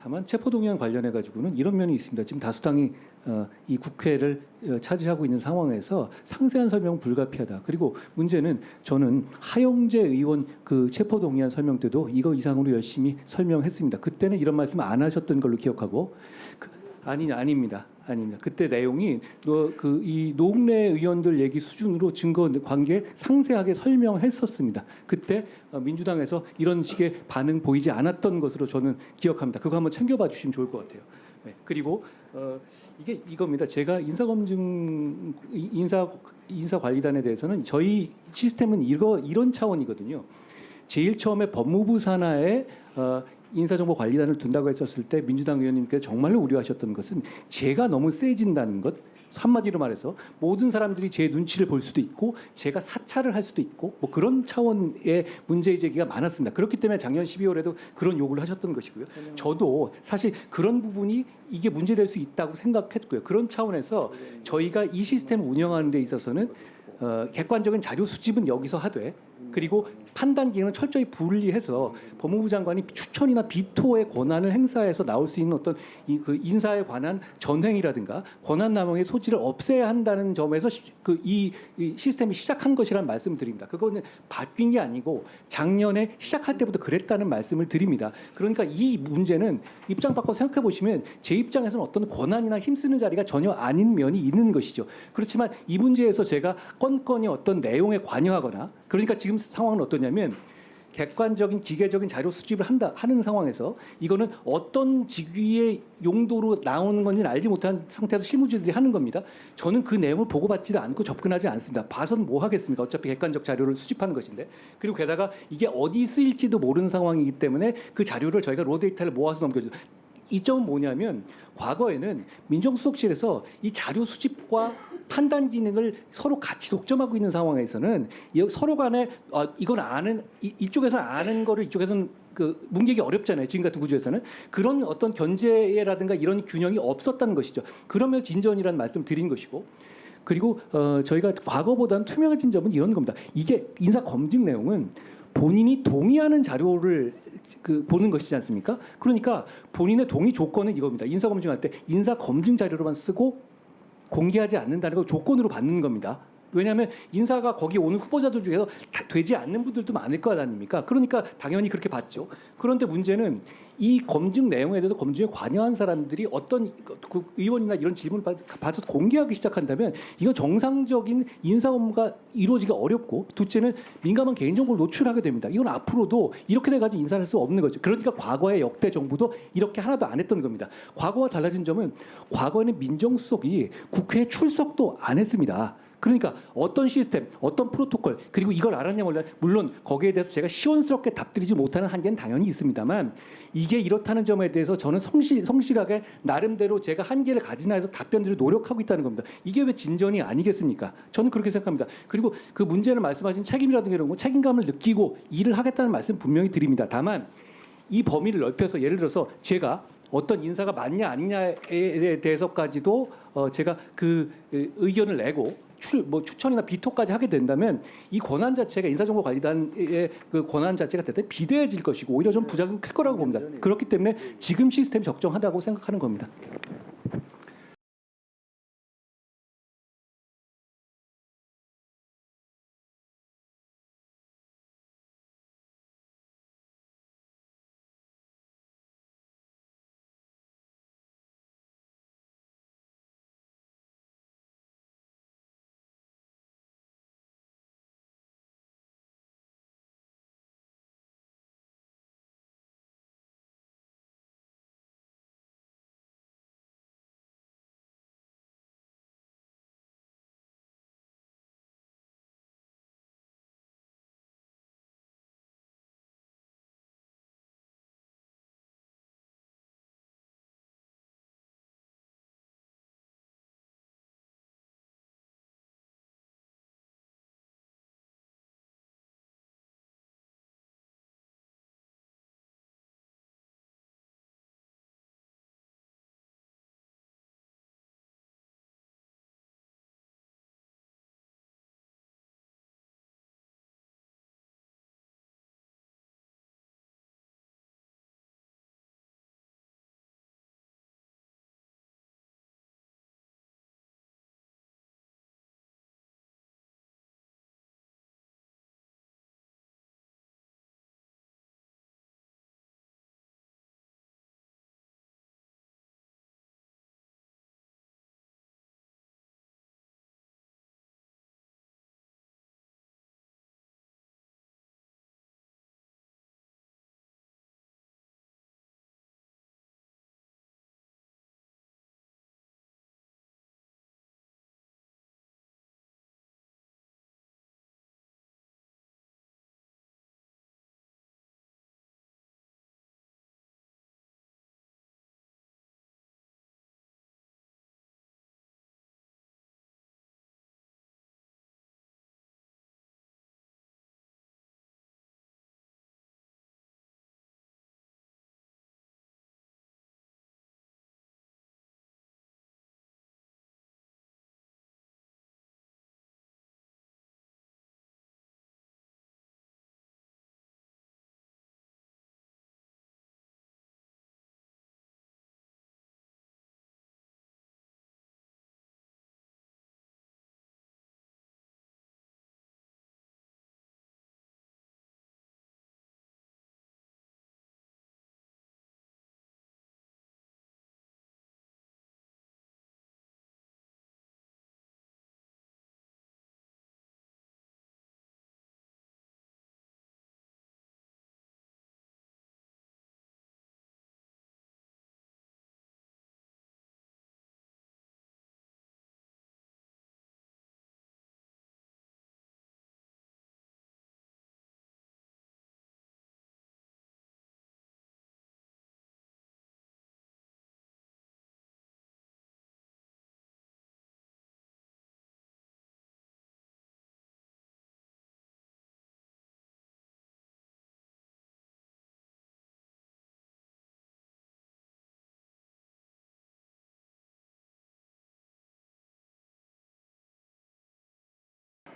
다만 체포동의안 관련해 가지고는 이런 면이 있습니다. 지금 다수당이 이 국회를 차지하고 있는 상황에서 상세한 설명은 불가피하다. 그리고 문제는 저는 하영재 의원 그 체포동의안 설명 때도 이거 이상으로 열심히 설명했습니다. 그때는 이런 말씀 안 하셨던 걸로 기억하고 아닙니다. 그때 내용이 이 노웅래 의원들 얘기 수준으로 증거 관계 상세하게 설명했었습니다. 그때 민주당에서 이런 식의 반응 보이지 않았던 것으로 저는 기억합니다. 그거 한번 챙겨봐 주시면 좋을 것 같아요. 네. 그리고 이게 이겁니다. 제가 인사관리단에 대해서는 저희 시스템은 이런 차원이거든요. 제일 처음에 법무부 산하에 인사정보관리단을 둔다고 했었을 때 민주당 의원님께서 정말로 우려하셨던 것은 제가 너무 세진다는 것. 한마디로 말해서 모든 사람들이 제 눈치를 볼 수도 있고 제가 사찰을 할 수도 있고 뭐 그런 차원의 문제 제기가 많았습니다. 그렇기 때문에 작년 12월에도 그런 요구를 하셨던 것이고요. 저도 사실 그런 부분이 이게 문제될 수 있다고 생각했고요. 그런 차원에서 저희가 이 시스템을 운영하는 데 있어서는 객관적인 자료 수집은 여기서 하되 그리고 판단 기능을 철저히 분리해서 법무부 장관이 추천이나 비토의 권한을 행사해서 나올 수 있는 어떤 그 인사에 관한 전횡이라든가 권한 남용의 소지를 없애야 한다는 점에서 이 시스템이 시작한 것이라는 말씀을 드립니다. 그거는 바뀐 게 아니고 작년에 시작할 때부터 그랬다는 말씀을 드립니다. 그러니까 이 문제는 입장 바꿔 생각해 보시면 제 입장에서는 어떤 권한이나 힘쓰는 자리가 전혀 아닌 면이 있는 것이죠. 그렇지만 이 문제에서 제가 건건이 어떤 내용에 관여하거나 그러니까 지금 상황은 어떠냐면 객관적인 기계적인 자료 수집을 하는 상황에서 이거는 어떤 직위의 용도로 나오는 건지는 알지 못한 상태에서 실무진들이 하는 겁니다. 저는 그 내용을 보고받지도 않고 접근하지 않습니다. 봐서는 뭐 하겠습니까? 어차피 객관적 자료를 수집하는 것인데. 그리고 게다가 이게 어디 쓰일지도 모르는 상황이기 때문에 그 자료를 저희가 로 데이터를 모아서 넘겨줘요. 이점은 뭐냐면 과거에는 민정수석실에서 이 자료 수집과 판단 기능을 서로 같이 독점하고 있는 상황에서는 서로 간에 이건 아는 이쪽에서는 아는 거를 이쪽에서는 그 뭉개기 어렵잖아요. 지금 같은 구조에서는 그런 어떤 견제라든가 이런 균형이 없었다는 것이죠. 그러면 진전이라는 말씀을 드린 것이고 그리고 저희가 과거보다는 투명해진 점은 이런 겁니다. 이게 인사 검증 내용은 본인이 동의하는 자료를 보는 것이지 않습니까? 그러니까 본인의 동의 조건은 이겁니다. 인사 검증할 때 인사 검증 자료로만 쓰고 공개하지 않는다는 걸 조건으로 받는 겁니다. 왜냐하면 인사가 거기 오는 후보자들 중에서 되지 않는 분들도 많을 거 아닙니까? 그러니까 당연히 그렇게 받죠. 그런데 문제는 이 검증 내용에 대해서 검증에 관여한 사람들이 어떤 그 의원이나 이런 질문을 받아서 공개하기 시작한다면 이건 정상적인 인사 업무가 이루어지기가 어렵고 둘째는 민감한 개인정보를 노출하게 됩니다. 이건 앞으로도 이렇게 돼가지고 인사를 할 수 없는 거죠. 그러니까 과거의 역대 정부도 이렇게 하나도 안 했던 겁니다. 과거와 달라진 점은 과거에는 민정수석이 국회에 출석도 안 했습니다. 그러니까 어떤 시스템, 어떤 프로토콜 그리고 이걸 알았냐 몰라 물론 거기에 대해서 제가 시원스럽게 답드리지 못하는 한계는 당연히 있습니다만 이게 이렇다는 점에 대해서 저는 성실하게 나름대로 제가 한계를 가지나 해서 답변들을 노력하고 있다는 겁니다. 이게 왜 진전이 아니겠습니까? 저는 그렇게 생각합니다. 그리고 그 문제를 말씀하신 책임이라든가 이런 거 책임감을 느끼고 일을 하겠다는 말씀 분명히 드립니다. 다만 이 범위를 넓혀서 예를 들어서 제가 어떤 인사가 맞냐 아니냐에 대해서까지도 제가 그 의견을 내고 추천이나 비토까지 하게 된다면 이 권한 자체가 인사정보관리단의 그 권한 자체가 대단히 비대해질 것이고 오히려 좀 부작용이 클 거라고 봅니다. 그렇기 때문에 지금 시스템이 적정하다고 생각하는 겁니다.